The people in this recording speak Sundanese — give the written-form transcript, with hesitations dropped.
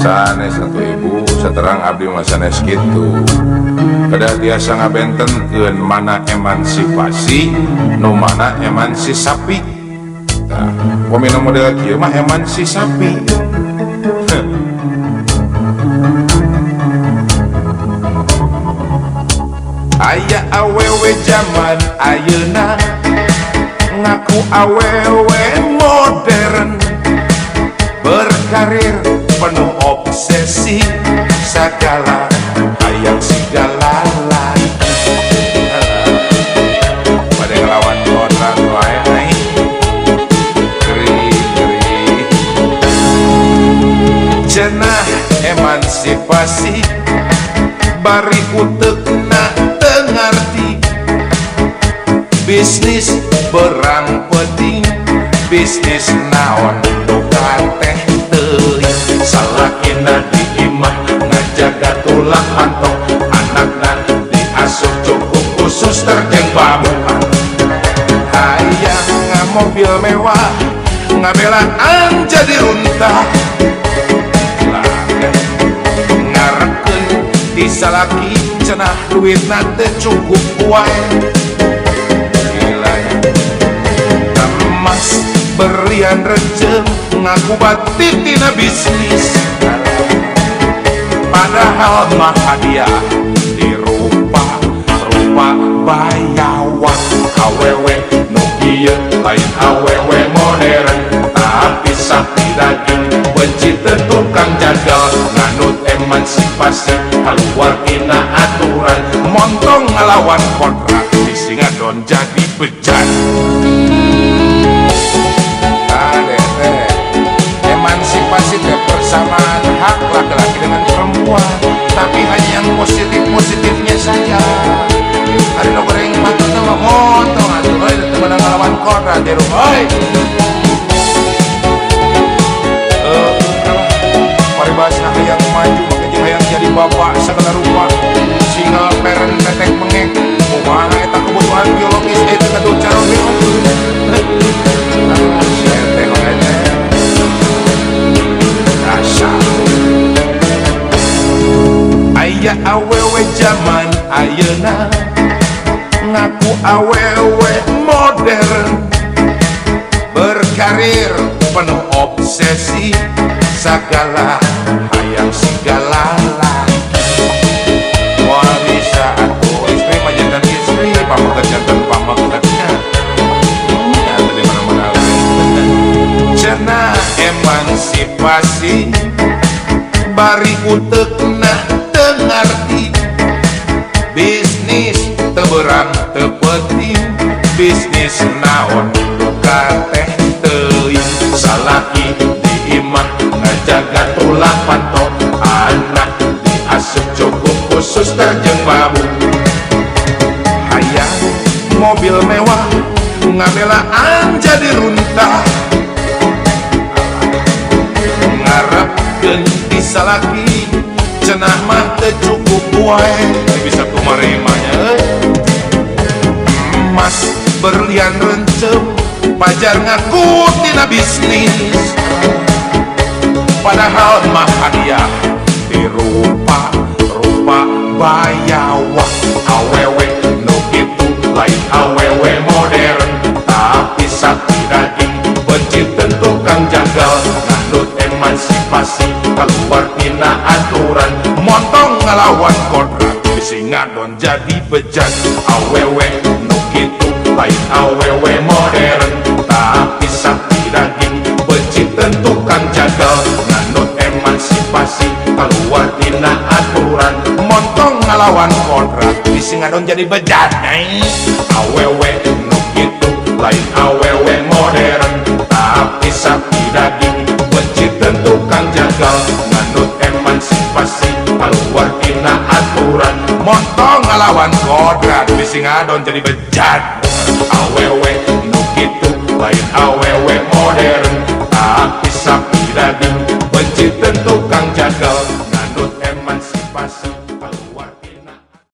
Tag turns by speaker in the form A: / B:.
A: sanes satu ibu seterang abdi masanes gitu kada biasa ngabentenkeun mana emansipasi nu mana emansisasi. Nah, pemina model kieu mah emansisasi. Aya awewe zaman ayeuna ngaku awewe modern berkarir penuh obsesi segala hayang segala pada ngelawan kodrat wae naik geri cenah emansipasi bari utekna tengarti bisnis berang penting bisnis naon bukan teh teuing salakina diimah ngajaga tulang pantong anakna diasuh cukup khusus terjeng pamukan hayang ngamobil mewah ngabelaan jadi runtah ngarekeun di salaki cenah duitna teu cukup wae emas berlian rejem ngaku batitina bisnis padahal mah hadiah dirupa bayawa awewe nu ieu lain awewe modern tapi sakti daging benci teu tukang jagal nganut emansipasi kaluar tina aturan montong ngelawan kodrat disingadon jadi bejat. Emansipasi kebersamaan hak laki-laki dengan perempuan, tapi hanya yang positif-positifnya saja. Ada no goreng matu sama montong atuh euy teman ngelawan kodrat di rumah. Paribasna hayang maju maka jeung hayang jadi bapak segala rupa. Singal peren petek pengek. Kumaha eta kebutuhan biologis eta kadu cara biologis. Aya awewe zaman ayeuna ngaku awewe modern berkarir penuh obsesi segala hayang segala moal bisa atuh istri mah jantan istri pamagat jantan pamagatnya tadi mana-mana cenah emansipasi bari utekna tengarti bisnis teberang tepeting bisnis naon bukan teh teuing salaki diimah ngajaga tulang pantong anak diasuh cukup khusus terjeng babu hayang mobil mewah ngabelaan jadi runtah ngarepkeun bisa lagi cenah mah teu cukup wae bisa kumarimanya emas berlian rencem pajar ngaku tina bisnis padahal mah hadiah dirupa bayawa awewe nu kitu lain awewe modern tapi sakti daging benci teu kang jagal nganut emansipasi kaluar tina aturan montong ngelawan kodrat disingadon jadi bejat awewe nu kitu lain awewe modern tapi sakti daging benci teu kang jagal nganut emansipasi kaluar tina aturan montong ngelawan kodrat disingadon jadi bejat awewe nu kitu lain awewe modern tapi sakti daging benci teu kang jagal nganut emansipasi kaluar tina aturan montong ngelawan kodrat disingadon jadi bejat awewe nu kitu lain awewe modern tapi sakti daging benci teu